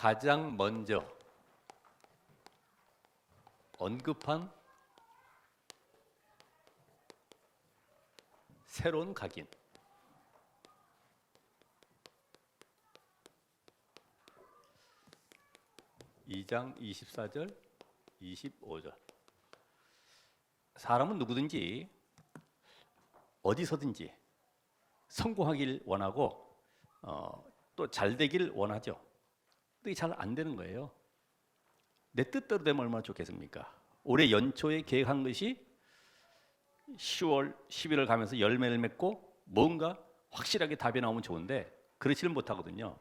가장 먼저 언급한 새로운 각인. (2장 24절 25절) 사람은 누구든지 어디서든지 성공하길 원하고 또 잘 되길 원하죠. 근데 잘 안 되는 거예요. 내 뜻대로 되면 얼마나 좋겠습니까? 올해 연초에 계획한 것이 10월, 11월 가면서 열매를 맺고 뭔가 확실하게 답이 나오면 좋은데 그렇지를 못하거든요.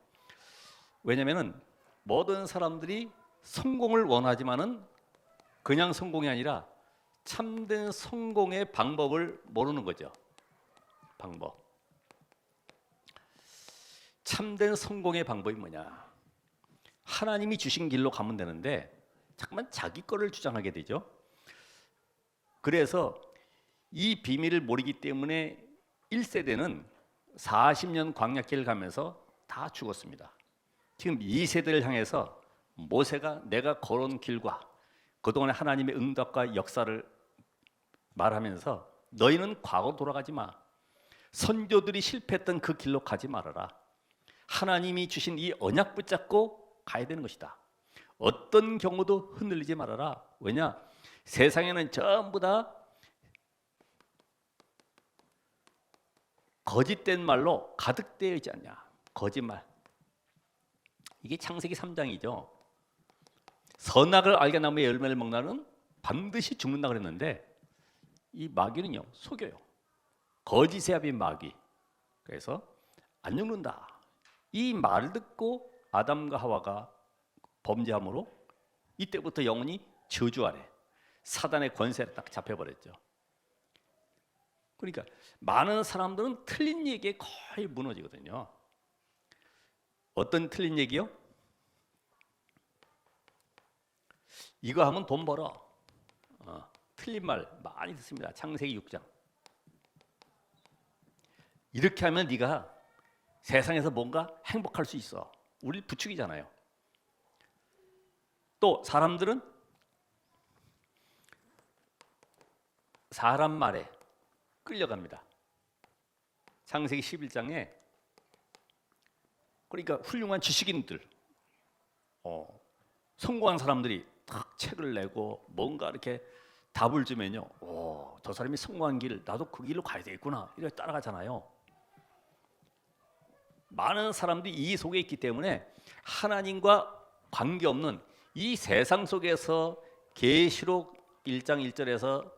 왜냐하면 모든 사람들이 성공을 원하지만은 그냥 성공이 아니라 참된 성공의 방법을 모르는 거죠. 방법. 참된 성공의 방법이 뭐냐? 하나님이 주신 길로 가면 되는데 잠깐만 자기 거를 주장하게 되죠. 그래서 이 비밀을 모르기 때문에 1세대는 40년 광야길을 가면서 다 죽었습니다. 지금 2세대를 향해서 모세가 내가 걸어온 길과 그동안의 하나님의 응답과 역사를 말하면서 너희는 과거로 돌아가지 마. 선조들이 실패했던 그 길로 가지 말아라. 하나님이 주신 이 언약 붙잡고 가야 되는 것이다. 어떤 경우도 흔들리지 말아라. 왜냐? 세상에는 전부 다 거짓된 말로 가득 되어 있지 않냐. 거짓말. 이게 창세기 3장이죠. 선악을 알게 나무의 열매를 먹나는 반드시 죽는다 그랬는데 이 마귀는요 속여요. 거짓의 합인 마귀. 그래서 안 죽는다. 이 말을 듣고 아담과 하와가 범죄함으로 이때부터 영원히 저주 아래 사단의 권세에 딱 잡혀버렸죠. 그러니까 많은 사람들은 틀린 얘기에 거의 무너지거든요. 어떤 틀린 얘기요? 이거 하면 돈 벌어. 틀린 말 많이 듣습니다. 창세기 6장. 이렇게 하면 네가 세상에서 뭔가 행복할 수 있어. 우리 부추기잖아요. 또 사람들은 사람 말에 끌려갑니다. 창세기 11장에 그러니까 훌륭한 지식인들, 성공한 사람들이 딱 책을 내고 뭔가 이렇게 답을 주면요, 저 사람이 성공한 길, 나도 그 길로 가야 되겠구나 이렇게 따라가잖아요. 많은 사람들이 이 속에 있기 때문에 하나님과 관계없는 이 세상 속에서 계시록 1장 1절에서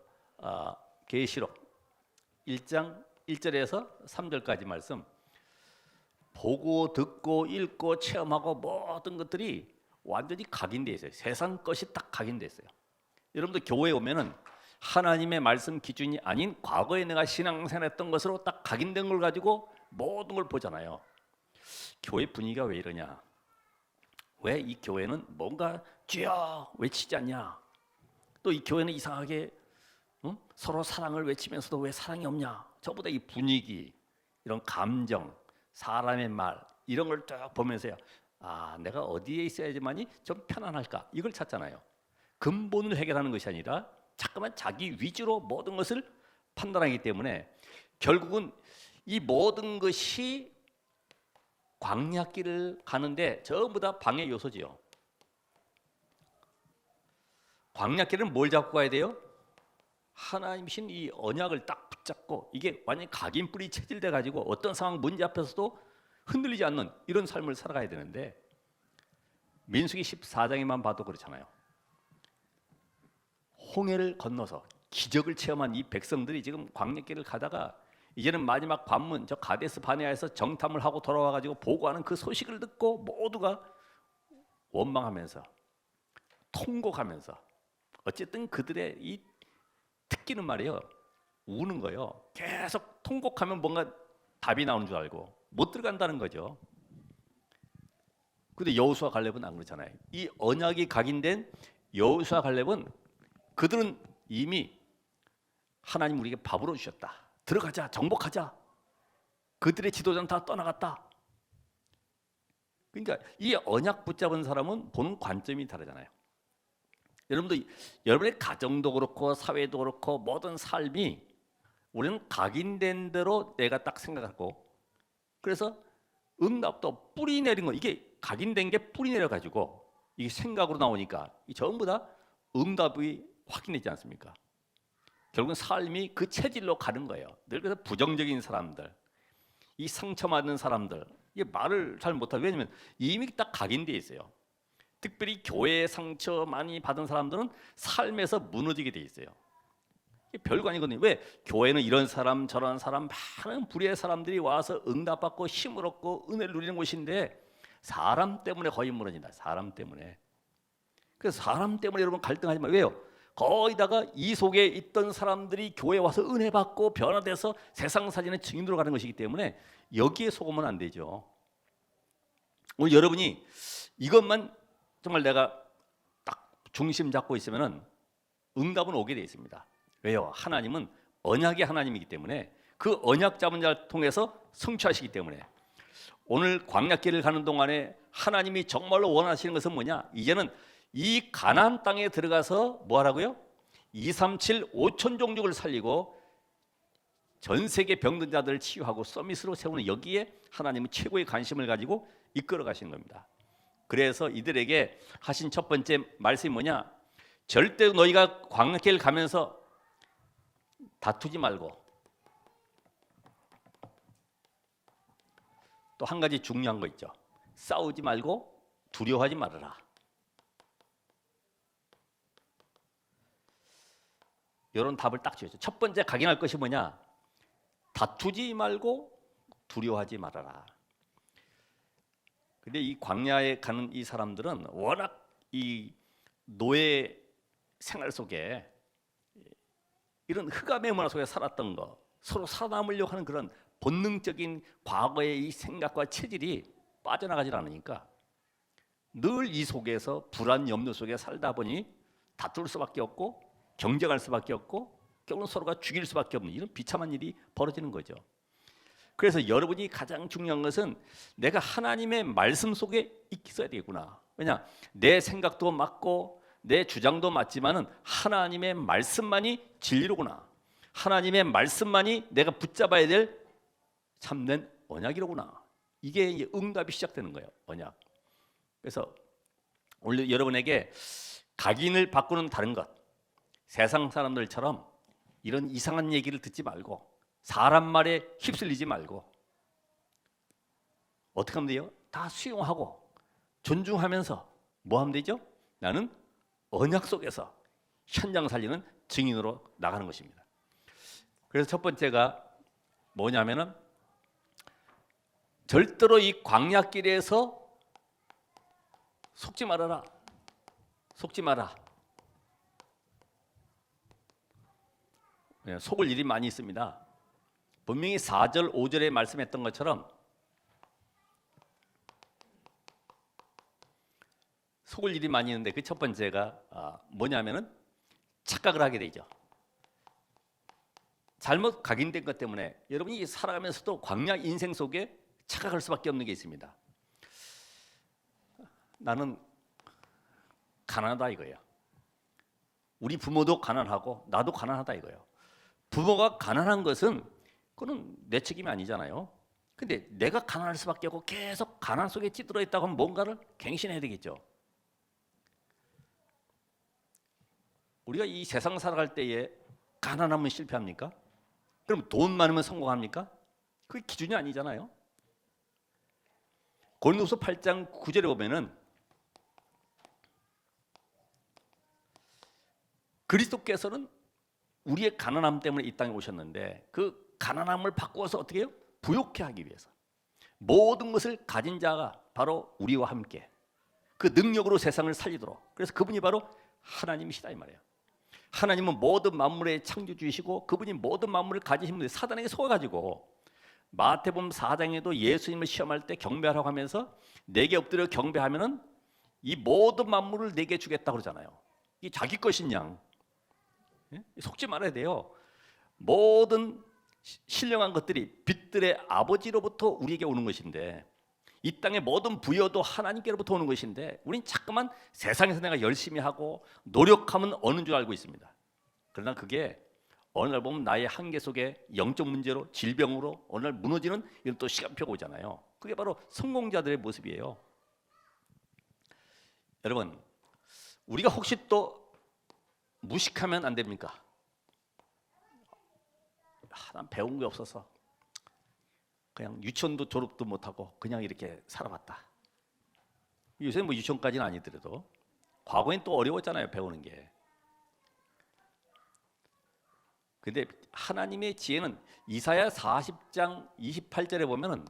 계시록 1장 1절에서 3절까지 말씀 보고 듣고 읽고 체험하고 모든 것들이 완전히 각인되어 있어요. 세상 것이 딱 각인되어 있어요. 여러분들 교회에 오면은 하나님의 말씀 기준이 아닌 과거에 내가 신앙생활했던 것으로 딱 각인된 걸 가지고 모든 걸 보잖아요. 교회 분위기가 왜 이러냐? 왜 이 교회는 뭔가 주여 외치지 않냐? 또 이 교회는 이상하게 서로 사랑을 외치면서도 왜 사랑이 없냐? 저보다 이 분위기, 이런 감정, 사람의 말 이런 걸 쭉 보면서요. 내가 어디에 있어야지만이 좀 편안할까? 이걸 찾잖아요. 근본을 해결하는 것이 아니라 자꾸만 자기 위주로 모든 것을 판단하기 때문에 결국은 이 모든 것이 광야길을 가는데 전부 다 방해 요소지요. 광야길은 뭘 잡고 가야 돼요? 하나님이신 이 언약을 딱 붙잡고 이게 완전히 각인뿔이 체질돼 가지고 어떤 상황 문제 앞에서도 흔들리지 않는 이런 삶을 살아가야 되는데 민수기 14장에만 봐도 그렇잖아요. 홍해를 건너서 기적을 체험한 이 백성들이 지금 광야길을 가다가 이제는 마지막 관문 저 가데스 바네아에서 정탐을 하고 돌아와 가지고 보고하는 그 소식을 듣고 모두가 원망하면서 통곡하면서 어쨌든 그들의 이 특기는 말이에요. 우는 거예요. 계속 통곡하면 뭔가 답이 나오는 줄 알고 못 들어간다는 거죠. 근데 여호수아 갈렙은 안 그렇잖아요. 이 언약이 각인된 여호수아 갈렙은 그들은 이미 하나님 우리에게 밥으로 주셨다. 들어가자, 정복하자. 그들의 지도자는 다 떠나갔다. 그러니까 이 언약 붙잡은 사람은 보는 관점이 다르잖아요. 여러분도 여러분의 가정도 그렇고 사회도 그렇고 모든 삶이 우리는 각인된 대로 내가 딱 생각하고 그래서 응답도 뿌리 내린 거 이게 각인된 게 뿌리 내려 가지고 이게 생각으로 나오니까 이 전부 다 응답이 확인되지 않습니까? 결국은 삶이 그 체질로 가는 거예요. 늘 그래서 부정적인 사람들, 이 상처받는 사람들 이게 말을 잘 못하고 왜냐면 이미 딱 각인돼 있어요. 특별히 교회의 상처 많이 받은 사람들은 삶에서 무너지게 돼 있어요. 별거 아니거든요. 왜? 교회는 이런 사람 저런 사람 많은 불의의 사람들이 와서 응답받고 힘을 얻고 은혜를 누리는 곳인데 사람 때문에 거의 무너진다. 사람 때문에. 그래서 사람 때문에 여러분 갈등하지 마. 왜요? 거기다가 이 속에 있던 사람들이 교회에 와서 은혜 받고 변화돼서 세상 사진의 증인으로 가는 것이기 때문에 여기에 속으면 안 되죠. 오늘 여러분이 이것만 정말 내가 딱 중심 잡고 있으면은 응답은 오게 돼 있습니다. 왜요? 하나님은 언약의 하나님이기 때문에 그 언약 잡은 자를 통해서 성취하시기 때문에 오늘 광야길을 가는 동안에 하나님이 정말로 원하시는 것은 뭐냐? 이제는 이 가나안 땅에 들어가서 뭐 하라고요? 237 5천 종족을 살리고 전 세계 병든 자들을 치유하고 서밋으로 세우는 여기에 하나님은 최고의 관심을 가지고 이끌어 가시는 겁니다. 그래서 이들에게 하신 첫 번째 말씀이 뭐냐? 절대 너희가 광야길 가면서 다투지 말고 또 한 가지 중요한 거 있죠. 싸우지 말고 두려워하지 말아라. 이런 답을 딱 주셨죠. 첫 번째 각인할 것이 뭐냐? 다투지 말고 두려워하지 말아라. 근데 이 광야에 가는 이 사람들은 워낙 이 노예 생활 속에 이런 흑암의 문화 속에 살았던 거, 서로 살아남으려고 하는 그런 본능적인 과거의 이 생각과 체질이 빠져나가질 않으니까 늘 이 속에서 불안 염려 속에 살다 보니 다툴 수밖에 없고 경쟁할 수밖에 없고 결국은 서로가 죽일 수밖에 없는 이런 비참한 일이 벌어지는 거죠. 그래서 여러분이 가장 중요한 것은 내가 하나님의 말씀 속에 있어야 되구나. 왜냐? 내 생각도 맞고 내 주장도 맞지만은 하나님의 말씀만이 진리로구나. 하나님의 말씀만이 내가 붙잡아야 될 참된 언약이로구나. 이게 이제 응답이 시작되는 거예요. 언약. 그래서 오늘 여러분에게 각인을 바꾸는 다른 것, 세상 사람들처럼 이런 이상한 얘기를 듣지 말고 사람 말에 휩쓸리지 말고 어떻게 하면 돼요? 다 수용하고 존중하면서 뭐 하면 되죠? 나는 언약 속에서 현장 살리는 증인으로 나가는 것입니다. 그래서 첫 번째가 뭐냐면은 절대로 이 광야길에서 속지 말아라. 속지 마라. 속을 일이 많이 있습니다. 분명히 4절, 5절에 말씀했던 것처럼 속을 일이 많이 있는데 그 첫 번째가 뭐냐면은 착각을 하게 되죠. 잘못 각인된 것 때문에 여러분이 살아가면서도 광야 인생 속에 착각할 수밖에 없는 게 있습니다. 나는 가난하다 이거예요. 우리 부모도 가난하고 나도 가난하다 이거예요. 부모가 가난한 것은 그건 내 책임이 아니잖아요. 근데 내가 가난할 수밖에 없고 계속 가난 속에 찌들어 있다고 하면 뭔가를 갱신해야 되겠죠. 우리가 이 세상 살아갈 때에 가난하면 실패합니까? 그럼 돈 많으면 성공합니까? 그게 기준이 아니잖아요. 고린도후서 8장 9절에 보면은 그리스도께서는 우리의 가난함 때문에 이 땅에 오셨는데 그 가난함을 바꾸어서 어떻게 해요? 부욕해 하기 위해서 모든 것을 가진 자가 바로 우리와 함께 그 능력으로 세상을 살리도록 그래서 그분이 바로 하나님이시다 이 말이에요. 하나님은 모든 만물의 창조주이시고 그분이 모든 만물을 가지신 분이 사단에게 속아가지고 마태복음 4장에도 예수님을 시험할 때 경배하라고 하면서 내게 엎드려 경배하면은 이 모든 만물을 내게 주겠다고 그러잖아요. 이 자기 것인 양 속지 말아야 돼요. 모든 신령한 것들이 빛들의 아버지로부터 우리에게 오는 것인데 이 땅의 모든 부여도 하나님께로부터 오는 것인데 우린 자꾸만 세상에서 내가 열심히 하고 노력하면 얻는 줄 알고 있습니다. 그러나 그게 어느 날 보면 나의 한계 속에 영적 문제로 질병으로 어느 날 무너지는 이런 또 시간표가 오잖아요. 그게 바로 성공자들의 모습이에요. 여러분, 우리가 혹시 또 무식하면 안 됩니까? 난 배운 게 없어서 그냥 유치원도 졸업도 못하고 그냥 이렇게 살아봤다. 요새 뭐 유치원까지는 아니더라도 과거엔 또 어려웠잖아요, 배우는 게. 근데 하나님의 지혜는 이사야 40장 28절에 보면은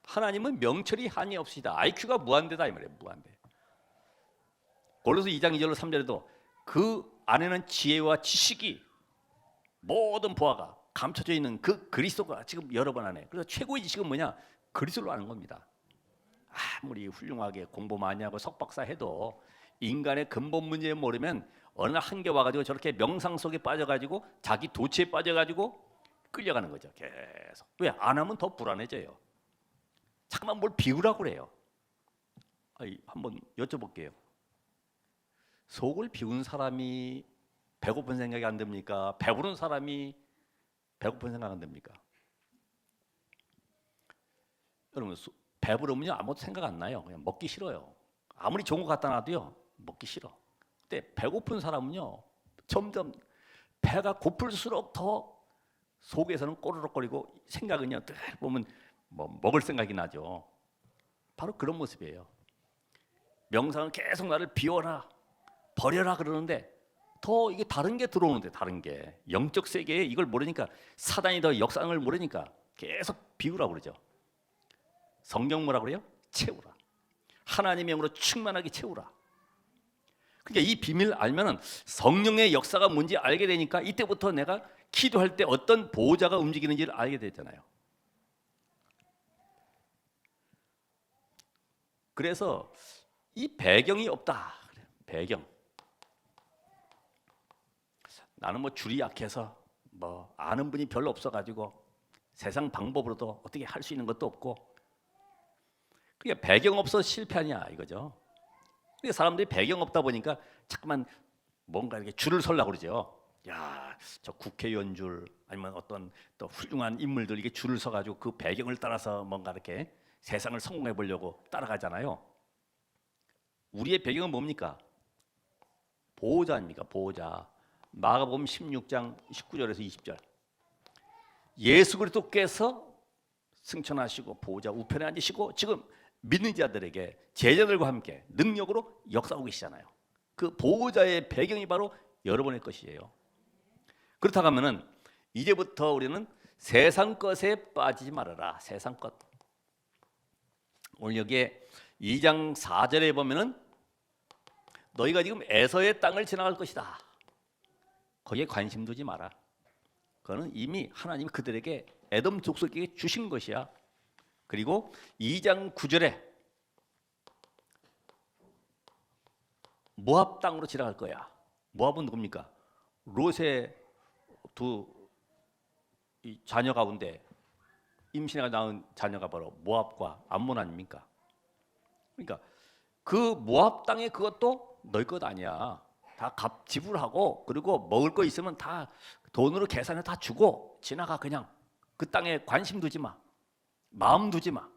하나님은 명철이 한이 없으시다. IQ가 무한대다 이 말이에요. 무한대. 골로새 2장 2절로 3절에도 그 안에는 지혜와 지식이 모든 보화가 감춰져 있는 그 그리스도가 지금 여러 번 안에. 그래서 최고의 지식은 뭐냐? 그리스도로 아는 겁니다. 아무리 훌륭하게 공부 많이 하고 석박사 해도 인간의 근본 문제를 모르면 어느 날 한계 와가지고 저렇게 명상 속에 빠져가지고 자기 도취에 빠져가지고 끌려가는 거죠. 계속. 왜? 안 하면 더 불안해져요. 잠깐만 뭘 비우라고 그래요. 한번 여쭤볼게요. 속을 비운 사람이 배고픈 생각이 안 듭니까? 배부른 사람이 배고픈 생각 안 듭니까? 여러분, 배부르면요 아무것도 생각 안 나요. 그냥 먹기 싫어요. 아무리 좋은 거 갖다 놔도요 먹기 싫어. 근데 배고픈 사람은요 점점 배가 고플수록 더 속에서는 꼬르륵거리고 생각은요 늘 보면 뭐 먹을 생각이 나죠. 바로 그런 모습이에요. 명상은 계속 나를 비워라 버려라 그러는데 더 이게 다른 게 들어오는데, 다른 게 영적 세계에 이걸 모르니까, 사단이 더 역상을 모르니까 계속 비우라고 그러죠. 성경 뭐라 그래요? 채우라. 하나님의 영으로 충만하게 채우라. 그러니까 이 비밀을 알면은 성령의 역사가 뭔지 알게 되니까 이때부터 내가 기도할 때 어떤 보호자가 움직이는지를 알게 되잖아요. 그래서 이 배경이 없다. 배경. 나는 뭐 줄이 약해서 뭐 아는 분이 별로 없어가지고 세상 방법으로도 어떻게 할 수 있는 것도 없고, 그게 배경 없어 실패하냐 이거죠. 그러니까 사람들이 배경 없다 보니까 자꾸만 뭔가 이렇게 줄을 서려고 그러죠. 야, 저 국회의원 줄 아니면 어떤 또 훌륭한 인물들 이게 줄을 서가지고 그 배경을 따라서 뭔가 이렇게 세상을 성공해 보려고 따라가잖아요. 우리의 배경은 뭡니까? 보호자 아닙니까? 보호자. 마가복음 16장 19절에서 20절. 예수 그리스도께서 승천하시고 보호자 우편에 앉으시고 지금 믿는 자들에게 제자들과 함께 능력으로 역사하고 계시잖아요. 그 보호자의 배경이 바로 여러분의 것이에요. 그렇다고 하면은 이제부터 우리는 세상 것에 빠지지 말아라. 세상 것. 오늘 여기에 2장 4절에 보면은 너희가 지금 에서의 땅을 지나갈 것이다. 거기에 관심 두지 마라. 그거는 이미 하나님이 그들에게 에돔 족속에게 주신 것이야. 그리고 2장 9절에 모압 땅으로 지나갈 거야. 모압은 누굽니까? 롯의 두 자녀 가운데 임신해가 낳은 자녀가 바로 모압과 암몬 아닙니까? 그러니까 그 모압 땅에 그것도 너희 것 아니야. 다 값 지불하고 그리고 먹을 거 있으면 다 돈으로 계산해 다 주고 지나가. 그냥 그 땅에 관심 두지 마. 마음 두지 마.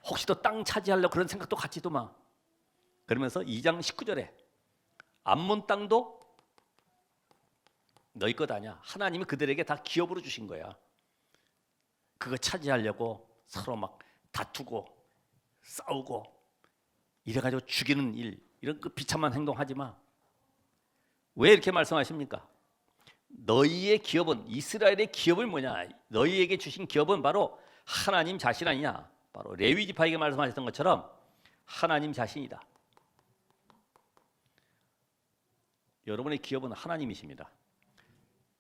혹시 또 땅 차지하려고 그런 생각도 갖지도 마. 그러면서 2장 19절에 암몬 땅도 너희 것 아니야. 하나님이 그들에게 다 기업으로 주신 거야. 그거 차지하려고 서로 막 다투고 싸우고 이래가지고 죽이는 일, 이런 그 비참한 행동하지 마. 왜 이렇게 말씀하십니까? 너희의 기업은, 이스라엘의 기업은 뭐냐? 너희에게 주신 기업은 바로 하나님 자신 아니냐? 바로 레위 지파에게 말씀하셨던 것처럼 하나님 자신이다. 여러분의 기업은 하나님이십니다.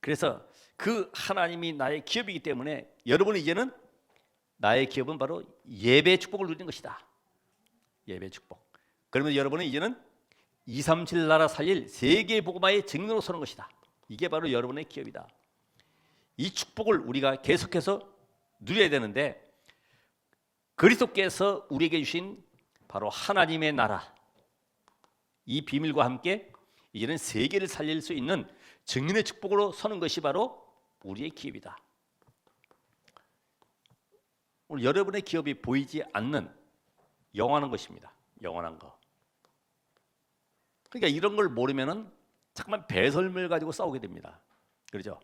그래서 그 하나님이 나의 기업이기 때문에 여러분은 이제는 나의 기업은 바로 예배의 축복을 누리는 것이다. 예배의 축복. 그러면 여러분은 이제는 237 나라 살릴 세계 복음화의 증인으로 서는 것이다. 이게 바로 여러분의 기업이다. 이 축복을 우리가 계속해서 누려야 되는데 그리스도께서 우리에게 주신 바로 하나님의 나라, 이 비밀과 함께 이제는 세계를 살릴 수 있는 증인의 축복으로 서는 것이 바로 우리의 기업이다. 오늘 여러분의 기업이 보이지 않는 영원한 것입니다. 영원한 거. 그러니까 이런 걸 모르면은 잠깐만 배설물 가지고 싸우게 됩니다. 그렇죠?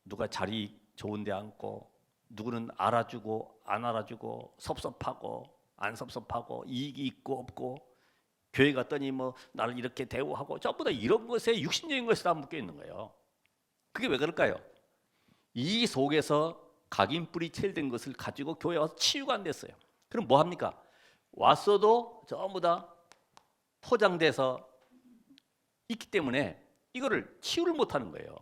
누가 자리 좋은 데 앉고, 누구는 알아주고 안 알아주고, 섭섭하고 안 섭섭하고, 이익이 있고 없고, 교회 갔더니 뭐 나를 이렇게 대우하고, 전부 다 이런 것에 육신적인 것에 다 묶여 있는 거예요. 그게 왜 그럴까요? 이 속에서 각인뿌리 체일된 것을 가지고 교회에 와서 치유가 안 됐어요. 그럼 뭐 합니까? 왔어도 전부 다 포장돼서 있기 때문에 이거를 치유를 못하는 거예요.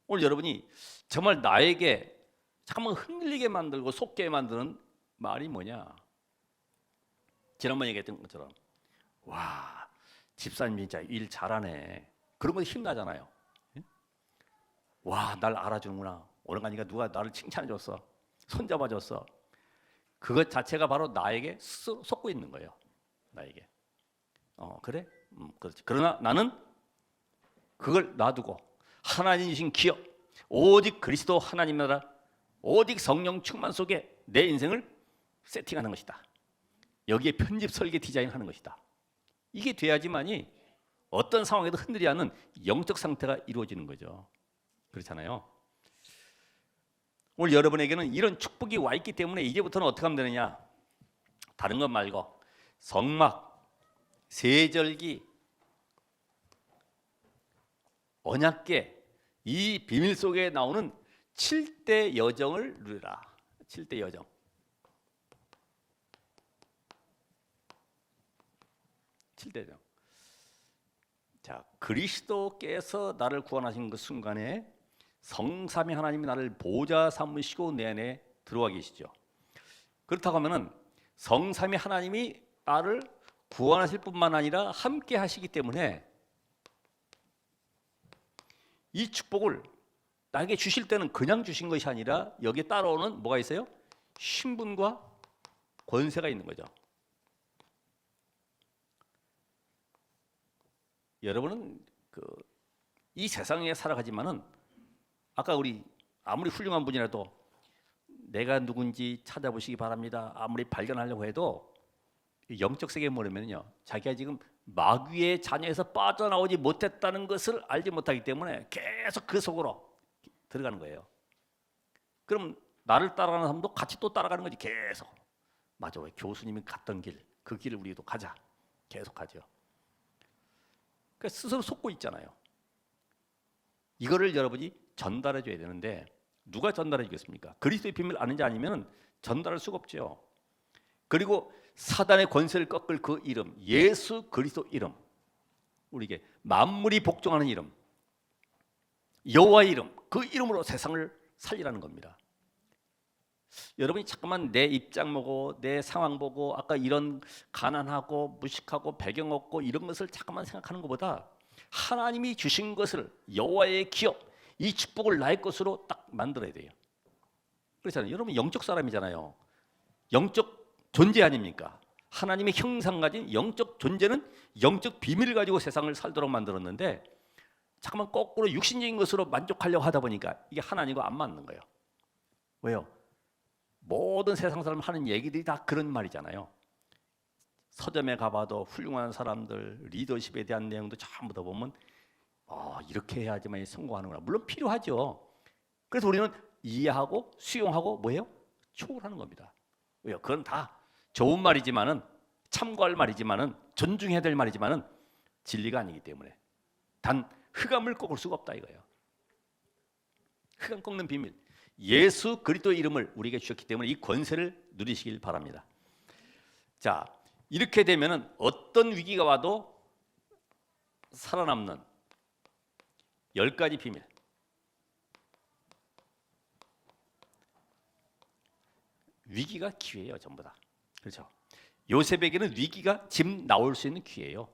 오늘 여러분이 정말 나에게 잠깐만 흔들리게 만들고 속게 만드는 말이 뭐냐? 지난번 얘기했던 것처럼, 와, 집사님 진짜 일 잘하네, 그런 거 힘나잖아요. 와, 날 알아주는구나, 오늘 가니까 누가 나를 칭찬해줬어, 손잡아줬어. 그것 자체가 바로 나에게 속고 있는 거예요. 나에게. 그래? 그렇지. 그러나 나는 그걸 놔두고 하나님 주신 기업, 오직 그리스도 하나님 나라, 오직 성령 충만 속에 내 인생을 세팅하는 것이다. 여기에 편집, 설계, 디자인하는 것이다. 이게 돼야지만이 어떤 상황에도 흔들리지 않는 영적 상태가 이루어지는 거죠. 그렇잖아요. 오늘 여러분에게는 이런 축복이 와 있기 때문에 이제부터는 어떻게 하면 되느냐? 다른 것 말고 성막, 세절기, 언약궤, 이 비밀 속에 나오는 7대 여정을 누리라. 7대 여정. 자, 그리스도께서 나를 구원하신 그 순간에 성삼위 하나님이 나를 보좌 삼으시고 내 안에 들어와 계시죠. 그렇다고 하면은 성삼위 하나님이 나를 구원하실 뿐만 아니라 함께 하시기 때문에 이 축복을 나에게 주실 때는 그냥 주신 것이 아니라 여기에 따라오는 뭐가 있어요? 신분과 권세가 있는 거죠. 여러분은 이 세상에 살아가지만은 아까 우리 아무리 훌륭한 분이라도 내가 누군지 찾아보시기 바랍니다. 아무리 발견하려고 해도 영적 세계에 모르면요, 자기가 지금 마귀의 자녀에서 빠져나오지 못했다는 것을 알지 못하기 때문에 계속 그 속으로 들어가는 거예요. 그럼 나를 따라가는 사람도 같이 또 따라가는 거지. 계속. 맞아, 교수님이 갔던 길, 그 길을 우리도 가자. 계속 가죠. 그러니까 스스로 속고 있잖아요. 이거를 여러분이 전달해 줘야 되는데 누가 전달해 주겠습니까? 그리스도의 비밀을 아는 자 아니면 전달할 수가 없죠. 그리고 사단의 권세를 꺾을 그 이름, 예수 그리스도 이름, 우리에게 만물이 복종하는 이름, 여호와의 이름, 그 이름으로 세상을 살리라는 겁니다. 여러분이 잠깐만 내 입장 보고 내 상황 보고 아까 이런 가난하고 무식하고 배경 없고 이런 것을 잠깐만 생각하는 것보다 하나님이 주신 것을, 여호와의 기업, 이 축복을 나의 것으로 딱 만들어야 돼요. 그렇잖아요. 여러분 영적 사람이잖아요. 영적 존재 아닙니까? 하나님의 형상 가진 영적 존재는 영적 비밀을 가지고 세상을 살도록 만들었는데 잠깐만 거꾸로 육신적인 것으로 만족하려고 하다 보니까 이게 하나님과 안 맞는 거예요. 왜요? 모든 세상 사람 하는 얘기들이 다 그런 말이잖아요. 서점에 가봐도 훌륭한 사람들 리더십에 대한 내용도 전부 다 보면 이렇게 해야지만 성공하는구나. 물론 필요하죠. 그래서 우리는 이해하고 수용하고 뭐예요? 초월하는 겁니다. 왜요? 그건 다 좋은 말이지만은, 참고할 말이지만은, 존중해야 될 말이지만은 진리가 아니기 때문에 단 흑암을 꺾을 수가 없다 이거예요. 흑암 꺾는 비밀, 예수 그리스도의 이름을 우리에게 주셨기 때문에 이 권세를 누리시길 바랍니다. 자, 이렇게 되면은 어떤 위기가 와도 살아남는 10가지 비밀. 위기가 기회예요, 전부 다. 그렇죠? 요셉에게는 위기가 집 나올 수 있는 기회예요.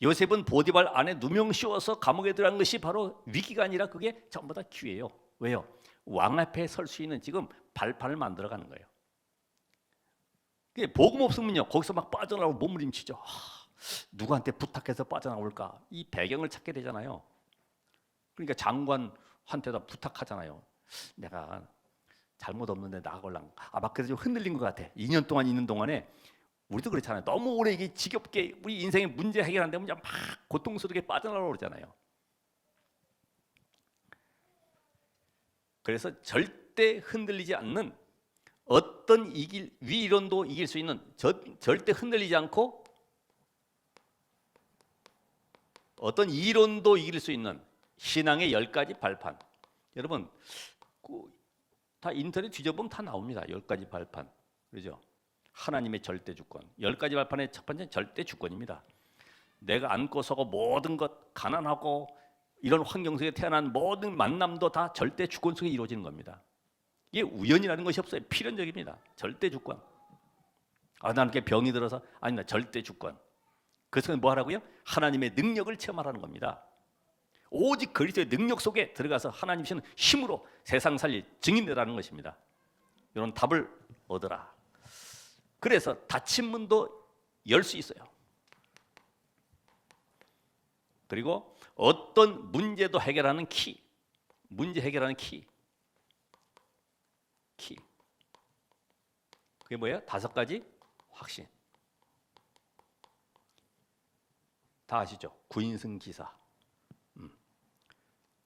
요셉은 보디발 안에 누명 씌워서 감옥에 들어간 것이 바로 위기가 아니라 그게 전부 다 기회예요. 왜요? 왕 앞에 설 수 있는 지금 발판을 만들어가는 거예요. 복음 없으면요 거기서 막 빠져나오고 몸부림치죠. 누구한테 부탁해서 빠져나올까? 이 배경을 찾게 되잖아요. 그러니까 장관한테다 부탁하잖아요. 내가 잘못 없는데 나가걸랑. 막 그래서 좀 흔들린 것 같아. 2년 동안 있는 동안에 우리도 그렇잖아요. 너무 오래 이게 지겹게 우리 인생의 문제 해결 안 되면 막 고통스럽게 빠져나오려고 그러잖아요. 그래서 절대 흔들리지 않는 어떤 위이론도 이길 수 있는 절대 흔들리지 않고 어떤 이론도 이길 수 있는 신앙의 10가지 발판. 여러분 다 인터넷 뒤져보면 다 나옵니다. 10가지 발판. 그렇죠? 하나님의 절대 주권. 10가지 발판의 첫 번째는 절대 주권입니다. 내가 안고 서고 모든 것 가난하고 이런 환경 속에 태어난 모든 만남도 다 절대 주권 속에 이루어지는 겁니다. 이게 우연이라는 것이 없어요. 필연적입니다. 절대 주권. 나는 이렇게 병이 들어서 아니다. 절대 주권. 그래서 뭐 하라고요? 하나님의 능력을 체험하라는 겁니다. 오직 그리스도의 능력 속에 들어가서 하나님 주시는 힘으로 세상 살릴 증인되라는 것입니다. 이런 답을 얻어라. 그래서 닫힌 문도 열 수 있어요. 그리고 어떤 문제도 해결하는 키, 문제 해결하는 키. 그게 뭐예요? 5가지 확신. 다 아시죠? 9인승 기사.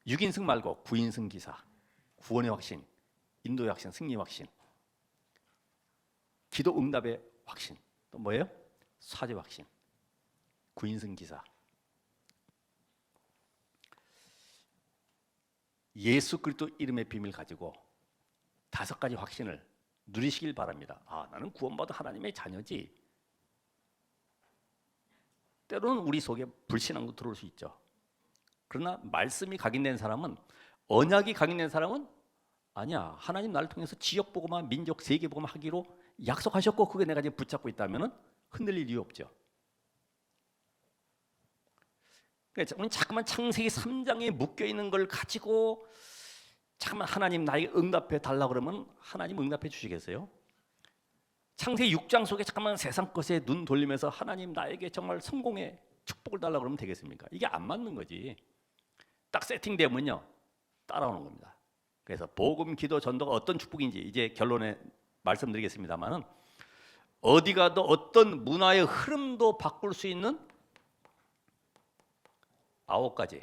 6인승 말고 9인승 기사. 구원의 확신, 인도의 확신, 승리의 확신, 기도 응답의 확신. 또 뭐예요? 사죄 확신. 9인승 기사. 예수 그리스도 이름의 비밀 가지고 5가지 확신을 누리시길 바랍니다. 나는 구원받은 하나님의 자녀지. 때로는 우리 속에 불신앙도 들어올 수 있죠. 그러나 말씀이 각인된 사람은, 언약이 각인된 사람은 아니야. 하나님 나를 통해서 지역 보고마, 민족 세계 보고마 하기로 약속하셨고 그게 내가 지금 붙잡고 있다면은 흔들릴 이유 없죠. 그래서 자꾸만 창세기 3장에 묶여 있는 걸 가지고 잠깐만 하나님 나에게 응답해 달라 그러면 하나님 응답해 주시겠어요? 창세기 6장 속에 잠깐만 세상 것에 눈 돌리면서 하나님 나에게 정말 성공의 축복을 달라 그러면 되겠습니까? 이게 안 맞는 거지. 딱 세팅되면요 따라오는 겁니다. 그래서 복음, 기도, 전도가 어떤 축복인지 이제 결론에 말씀드리겠습니다만은 어디 가도 어떤 문화의 흐름도 바꿀 수 있는 9가지.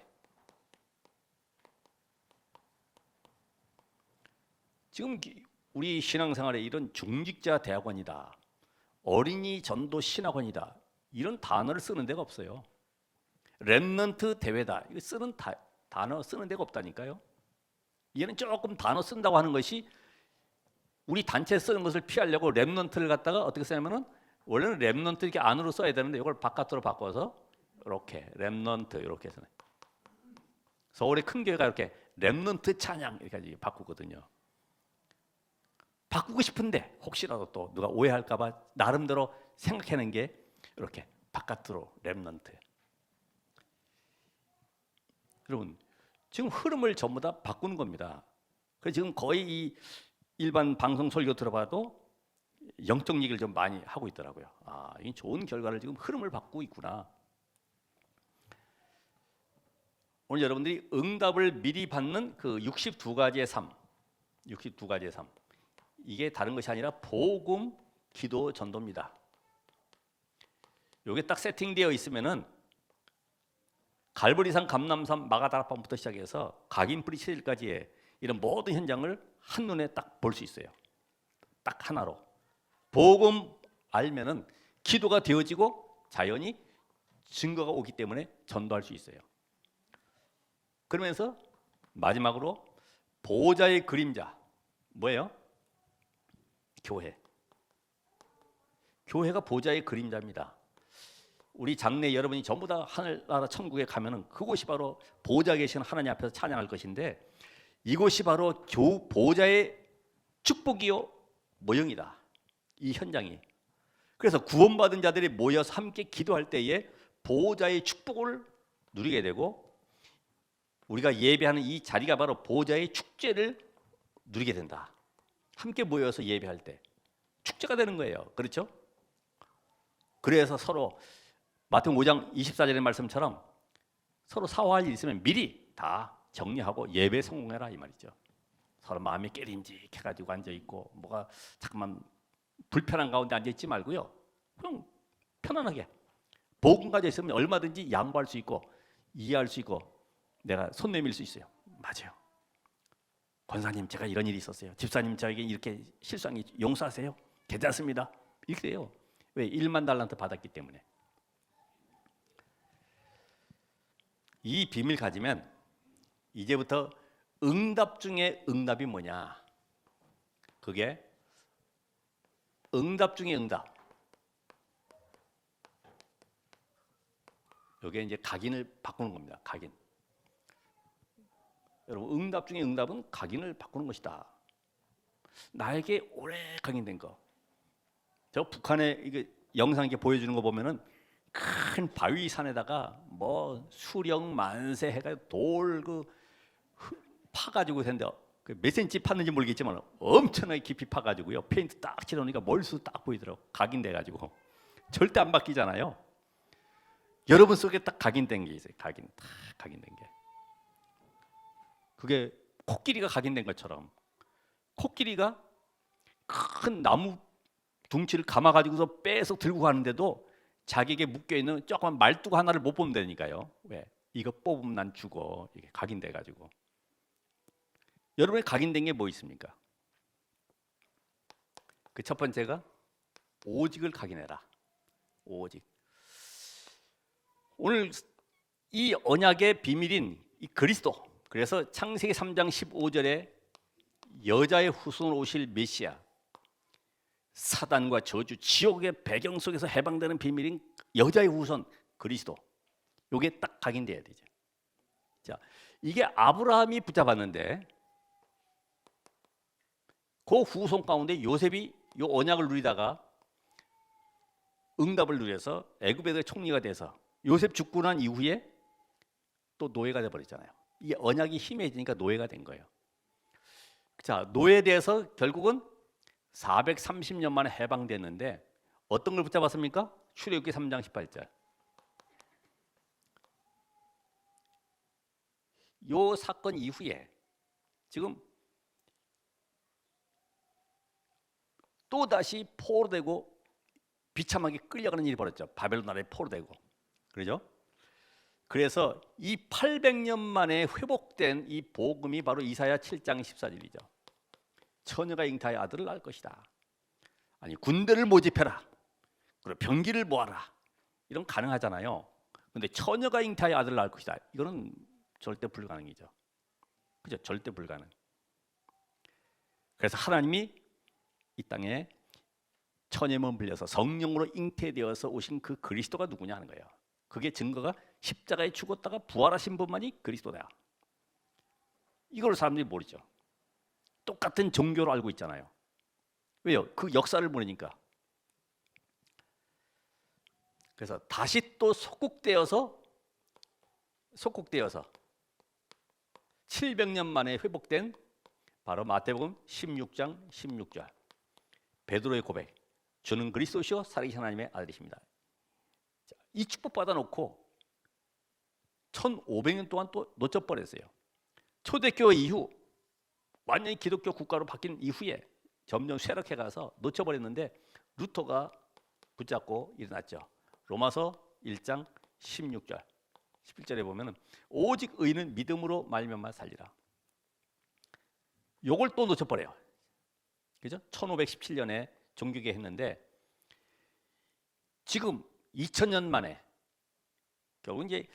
지금 우리 신앙생활에 이런 중직자 대학원이다, 어린이 전도 신학원이다 이런 단어를 쓰는 데가 없어요. 렘넌트 대회다 이거 쓰는 단어 쓰는 데가 없다니까요. 얘는 조금 단어 쓴다고 하는 것이 우리 단체 쓰는 것을 피하려고 렘넌트를 갖다가 어떻게 쓰냐면은 원래는 렘넌트 이렇게 안으로 써야 되는데 이걸 바깥으로 바꿔서 이렇게 렘넌트 이렇게 해서 서울의 큰 교회가 이렇게 렘넌트 찬양 이렇게 바꾸거든요. 바꾸고 싶은데 혹시라도 또 누가 오해할까 봐 나름대로 생각하는 게 이렇게 바깥으로 렘넌트. 여러분 지금 흐름을 전부 다 바꾸는 겁니다. 그래서 지금 거의 이 일반 방송 설교 들어봐도 영적 얘기를 좀 많이 하고 있더라고요. 이 좋은 결과를 지금 흐름을 바꾸고 있구나. 오늘 여러분들이 응답을 미리 받는 그 62가지의 삶, 62가지의 삶. 이게 다른 것이 아니라 복음, 기도, 전도입니다. 이게 딱 세팅되어 있으면은 갈보리산, 감람산, 마가다락방부터 시작해서 각인뿌리 체질까지의 이런 모든 현장을 한눈에 딱 볼 수 있어요. 딱 하나로. 복음 알면은 기도가 되어지고 자연히 증거가 오기 때문에 전도할 수 있어요. 그러면서 마지막으로 보호자의 그림자. 뭐예요? 교회. 교회가 보호자의 그림자입니다. 우리 장래 여러분이 전부 다 하늘나라 천국에 가면은 그곳이 바로 보호자 계시는 하나님 앞에서 찬양할 것인데 이곳이 바로 보호자의 축복이요 모형이다. 이 현장이. 그래서 구원받은 자들이 모여서 함께 기도할 때에 보호자의 축복을 누리게 되고 우리가 예배하는 이 자리가 바로 보호자의 축제를 누리게 된다. 함께 모여서 예배할 때 축제가 되는 거예요. 그렇죠? 그래서 서로 마태복음 5장 24절의 말씀처럼 서로 사과할 일 있으면 미리 다 정리하고 예배 성공해라 이 말이죠. 서로 마음이 깨림직해가지고 앉아 있고 뭐가 잠깐만 불편한 가운데 앉아 있지 말고요. 그냥 편안하게 복음 가져 있으면 얼마든지 양보할 수 있고 이해할 수 있고 내가 손 내밀 수 있어요. 맞아요. 권사님 제가 이런 일이 있었어요. 집사님 저에게 이렇게 실수한 게 용서하세요. 괜찮습니다. 이렇게 돼요. 왜? 1만 달란트 받았기 때문에. 이 비밀 가지면 이제부터 응답 중에 응답이 뭐냐? 그게 응답 중에 응답. 이게 이제 각인을 바꾸는 겁니다. 각인. 여러분 응답 중에 응답은 각인을 바꾸는 것이다. 나에게 오래 각인된 거. 저 북한의 이게 영상 이렇게 보여주는 거 보면은 큰 바위 산에다가 뭐 수령 만세 해가 돌 그 파가지고 했는데 몇 센치 팠는지 모르겠지만 엄청나게 깊이 파가지고요 페인트 딱 칠해놓으니까 멀수 딱 보이더라고. 각인돼가지고 절대 안 바뀌잖아요. 여러분 속에 딱 각인된 게 있어요. 딱 각인된 게. 그게 코끼리가 각인된 것처럼 코끼리가 큰 나무 둥치를 감아가지고서 빼서 들고 가는데도 자기에게 묶여있는 조그만 말뚝 하나를 못 뽑는다니까요. 왜? 이거 뽑으면 난 죽어. 이게 각인돼가지고. 여러분의 각인된 게 뭐 있습니까? 그 첫 번째가 오직을 각인해라. 오직. 오늘 이 언약의 비밀인 이 그리스도. 그래서 창세기 3장 15절에 여자의 후손으로 오실 메시아, 사단과 저주, 지옥의 배경 속에서 해방되는 비밀인 여자의 후손 그리스도. 이게 딱 각인돼야 되죠. 자, 이게 아브라함이 붙잡았는데 그 후손 가운데 요셉이 이 언약을 누리다가 응답을 누려서 애굽의 총리가 돼서 요셉 죽고 난 이후에 또 노예가 돼 버렸잖아요. 이게 언약이 힘해지니까 노예가 된 거예요. 자, 노예에 대해서 결국은 430년 만에 해방됐는데 어떤 걸 붙잡았습니까? 출애굽기 3장 18절. 요 사건 이후에 지금 또 다시 포로되고 비참하게 끌려가는 일이 벌어졌죠. 바벨론 나라에 포로되고. 그러죠? 그래서 이 800년 만에 회복된 이 복음이 바로 이사야 7장 14절이죠. 처녀가 잉타의 아들을 낳을 것이다. 아니 군대를 모집해라. 그리고 병기를 모아라. 이런 가능하잖아요. 근데 처녀가 잉타의 아들을 낳을 것이다. 이거는 절대 불가능이죠. 그죠? 절대 불가능. 그래서 하나님이 이 땅에 처녀의 몸을 빌려서 성령으로 잉태되어서 오신 그 그리스도가 누구냐 하는 거예요. 그게 증거가 십자가에 죽었다가 부활하신 분만이 그리스도다. 이걸 사람들이 모르죠. 똑같은 종교로 알고 있잖아요. 왜요? 그 역사를 모르니까. 그래서 다시 또 속국되어서 700년 만에 회복된 바로 마태복음 16장 16절. 베드로의 고백. 주는 그리스도시요 살아계신 하나님의 아들이십니다. 이 축복 받아놓고 1500년 동안 또 놓쳐버렸어요. 초대교회 이후 완전히 기독교 국가로 바뀐 이후에 점점 쇠락해가서 놓쳐버렸는데 루터가 붙잡고 일어났죠. 로마서 1장 16절 11절에 보면은 오직 의인은 믿음으로 말미암아 살리라. 요걸 또 놓쳐버려요. 그죠? 1517년에 종교개 했는데 지금 2000년 만에 결국 이제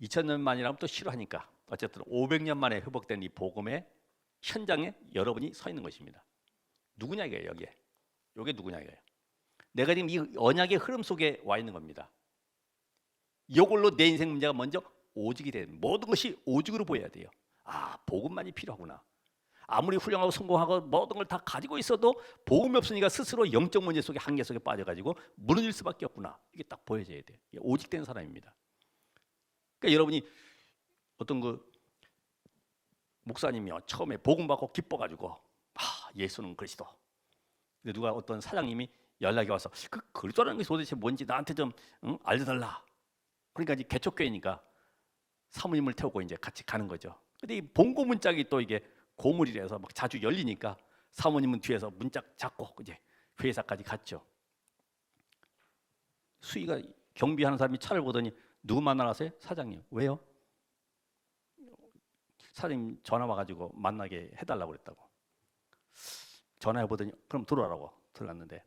2000년 만이라면 또 싫어하니까 어쨌든 500년 만에 회복된 이 복음의 현장에 여러분이 서 있는 것입니다. 누구냐 이거예요. 여기에. 이게 누구냐 이거예요. 내가 지금 이 언약의 흐름 속에 와 있는 겁니다. 이걸로 내 인생 문제가 먼저 오직이 되는 모든 것이 오직으로 보여야 돼요. 아, 복음만이 필요하구나. 아무리 훌륭하고 성공하고 모든 걸 다 가지고 있어도 복음이 없으니까 스스로 영적 문제 속에 한계 속에 빠져가지고 무너질 수밖에 없구나. 이게 딱 보여져야 돼요. 오직된 사람입니다. 그러니까 여러분이 어떤 그 목사님이요 처음에 복음 받고 기뻐가지고 예수는 그리스도. 근데 누가 어떤 사장님이 연락이 와서 그 그리스도라는 게 도대체 뭔지 나한테 좀 알려달라. 그러니까 이제 개척교회니까 사모님을 태우고 이제 같이 가는 거죠. 근데 이 봉고 문짝이 또 이게 고물이라서 막 자주 열리니까 사모님은 뒤에서 문짝 잡고 이제 회사까지 갔죠. 수희가 경비하는 사람이 차를 보더니 누구 만나러 왔어요? 사장님. 왜요? 사장님 전화 와가지고 만나게 해달라고 그랬다고. 전화해 보더니 그럼 들어오라고 들어갔는데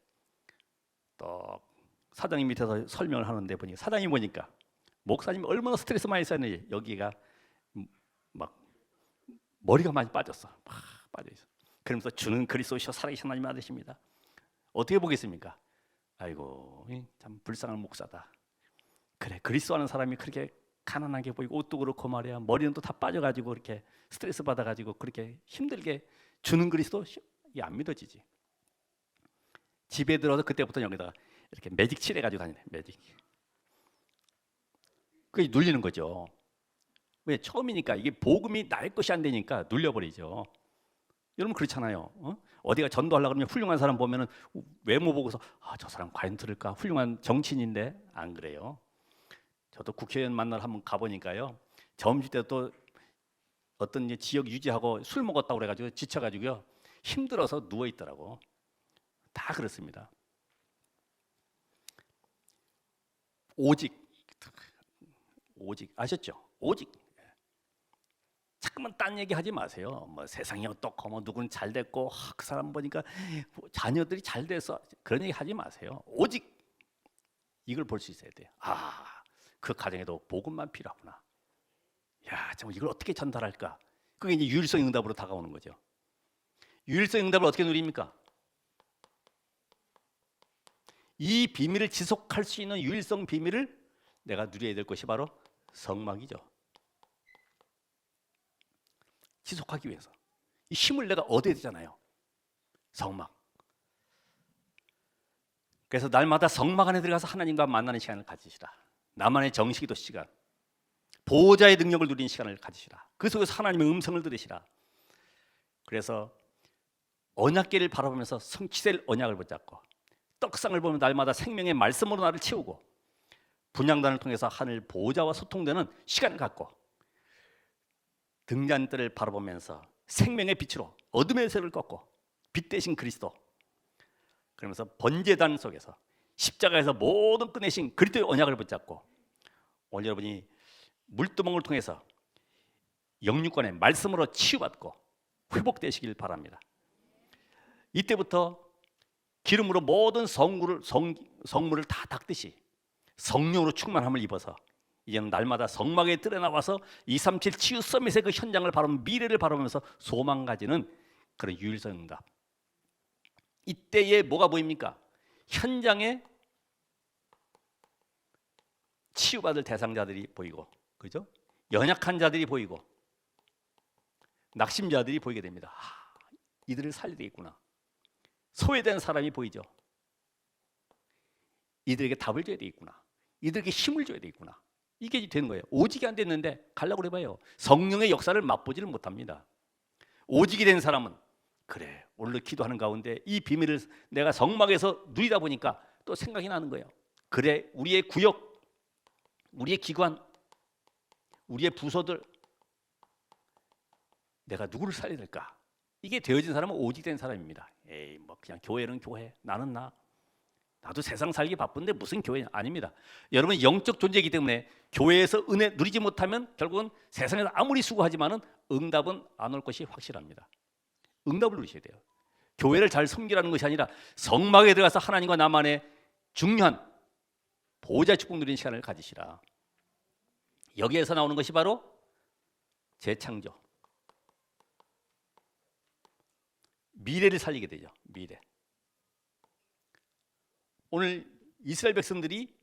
또 사장님 밑에서 설명을 하는데 보니 사장님 보니까 목사님이 얼마나 스트레스 많이 쌓였는지 여기가 막 머리가 많이 빠졌어. 막 빠져 있어. 그러면서 주는 그리스도시여 살아계신 하나님 아들이십니다. 어떻게 보겠습니까? 아이고 참 불쌍한 목사다. 그래 그리스도 하는 사람이 그렇게 가난하게 보이고 옷도 그렇고 말이야 머리는 또 다 빠져가지고 이렇게 스트레스 받아가지고 그렇게 힘들게 주는 그리스도 이게 안 믿어지지. 집에 들어서 그때부터 여기다가 이렇게 매직 칠해가지고 다니네. 매직. 그게 눌리는 거죠. 왜? 처음이니까 이게 복음이 나의 것이 안 되니까 눌려버리죠. 여러분 그렇잖아요. 어디가 전도하려고 그러면 훌륭한 사람 보면은 외모 보고서 저 사람 과연 들을까? 훌륭한 정치인인데 안 그래요. 저도 국회의원 만나러 한번 가보니까요. 점심 때 또 어떤 이제 지역 유지하고 술 먹었다고 그래가지고 지쳐가지고요. 힘들어서 누워 있더라고. 다 그렇습니다. 오직 아셨죠? 오직 자꾸만 딴 얘기 하지 마세요. 뭐 세상이 어떻고 뭐 누구는 잘 됐고 그 사람 보니까 자녀들이 잘 돼서 그런 얘기 하지 마세요. 오직 이걸 볼 수 있어야 돼요. 그 가정에도 복음만 필요하구나. 야, 정말 이걸 어떻게 전달할까? 그게 이제 유일성 응답으로 다가오는 거죠. 유일성 응답을 어떻게 누립니까? 이 비밀을 지속할 수 있는 유일성 비밀을 내가 누려야 될 것이 바로 성막이죠. 지속하기 위해서 이 힘을 내가 얻어야 되잖아요. 성막. 그래서 날마다 성막 안에 들어가서 하나님과 만나는 시간을 가지시라. 나만의 정식기도 시간, 보호자의 능력을 누리는 시간을 가지시라. 그 속에서 하나님의 음성을 들으시라. 그래서 언약궤를 바라보면서 성취될 언약을 붙잡고 떡상을 보면 날마다 생명의 말씀으로 나를 채우고 분향단을 통해서 하늘 보호자와 소통되는 시간을 갖고 등잔대를 바라보면서 생명의 빛으로 어둠의 세를 꺾고 빛 대신 그리스도, 그러면서 번제단 속에서 십자가에서 모든 끝내신 그리스도의 언약을 붙잡고 오늘 여러분이 물두멍을 통해서 영육간의 말씀으로 치유받고 회복되시길 바랍니다. 이때부터 기름으로 모든 성물을 다 닦듯이 성령으로 충만함을 입어서 이제는 날마다 성막에 뜰에 나와서 237 치유 서밋의 그 현장을 바라보면 미래를 바라보면서 소망 가지는 그런 유일성 응답. 이때에 뭐가 보입니까? 현장에 치유받을 대상자들이 보이고, 그죠? 연약한 자들이 보이고, 낙심자들이 보이게 됩니다. 이들을 살려야 되겠구나. 소외된 사람이 보이죠. 이들에게 답을 줘야 되겠구나. 이들에게 힘을 줘야 되겠구나. 이게 되는 거예요. 오직이 안 됐는데 가려고 해봐요. 성령의 역사를 맛보지를 못합니다. 오직이 된 사람은 그래, 오늘 기도하는 가운데 이 비밀을 내가 성막에서 누리다 보니까 또 생각이 나는 거예요. 그래, 우리의 구역, 우리의 기관, 우리의 부서들, 내가 누구를 살려야 될까? 이게 되어진 사람은 오직된 사람입니다. 에이, 뭐 그냥 교회는 교회, 나는 나도 세상 살기 바쁜데 무슨 교회냐? 아닙니다. 여러분 영적 존재이기 때문에 교회에서 은혜 누리지 못하면 결국은 세상에서 아무리 수고하지만은 응답은 안 올 것이 확실합니다. 응답을 누리셔야 돼요. 교회를 잘 섬기라는 것이 아니라 성막에 들어가서 하나님과 나만의 중요한 보호자 축복 누리는 시간을 가지시라. 여기에서 나오는 것이 바로 재창조, 미래를 살리게 되죠. 미래. 오늘 이스라엘 백성들이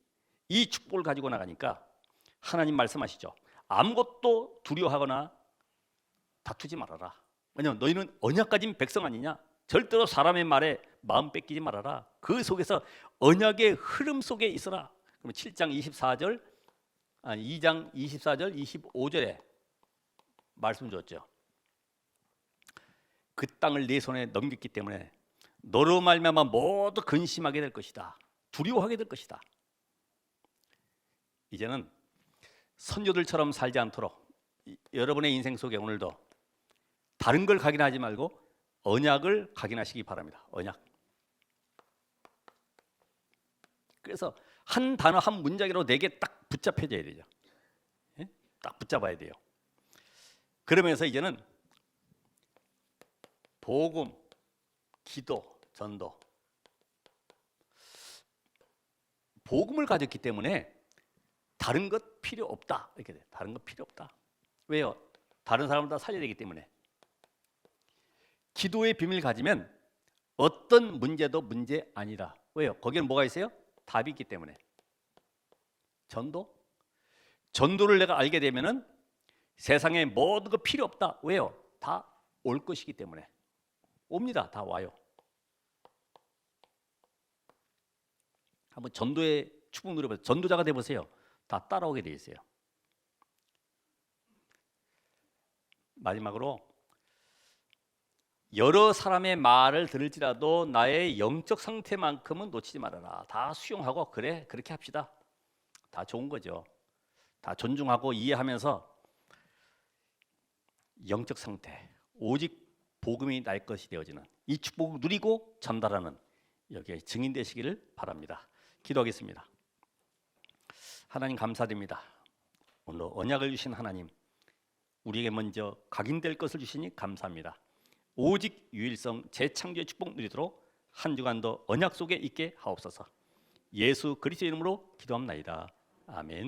이 축복을 가지고 나가니까 하나님 말씀하시죠. 아무것도 두려워하거나 다투지 말아라. 왜냐하면 너희는 언약 가진 백성 아니냐. 절대로 사람의 말에 마음 뺏기지 말아라. 그 속에서 언약의 흐름 속에 있어라. 그럼 7장 24절, 2장 24절, 25절에 말씀 줬죠. 그 땅을 내 손에 넘겼기 때문에 너로 말미암아 모두 근심하게 될 것이다. 두려워하게 될 것이다. 이제는 선조들처럼 살지 않도록 여러분의 인생 속에 오늘도 다른 걸 각인하지 말고 언약을 각인하시기 바랍니다. 언약. 그래서 한 단어 한 문장이라도 내게 딱 붙잡혀져야 되죠. 예? 딱 붙잡아야 돼요. 그러면서 이제는 복음, 기도, 전도. 복음을 가졌기 때문에 다른 것 필요 없다. 이렇게 돼. 다른 것 필요 없다. 왜요? 다른 사람을 다 살려야 되기 때문에. 기도의 비밀을 가지면 어떤 문제도 문제 아니다. 왜요? 거기는 뭐가 있어요? 답이 있기 때문에. 전도? 전도를 내가 알게 되면은 세상에 모든 거 필요 없다. 왜요? 다 올 것이기 때문에. 옵니다. 다 와요. 한번 전도의 축복 누려보세요. 전도자가 돼보세요. 다 따라오게 돼 있어요. 마지막으로 여러 사람의 말을 들을지라도 나의 영적 상태만큼은 놓치지 말아라. 다 수용하고 그래 그렇게 합시다. 다 좋은 거죠. 다 존중하고 이해하면서 영적 상태, 오직 복음이 날 것이 되어지는 이 축복을 누리고 전달하는 여기에 증인 되시기를 바랍니다. 기도하겠습니다. 하나님 감사드립니다. 오늘 언약을 주신 하나님, 우리에게 먼저 각인될 것을 주시니 감사합니다. 오직 유일성 재창조의 축복 누리도록 한 주간도 언약 속에 있게 하옵소서. 예수 그리스도의 이름으로 기도합나이다. 아멘.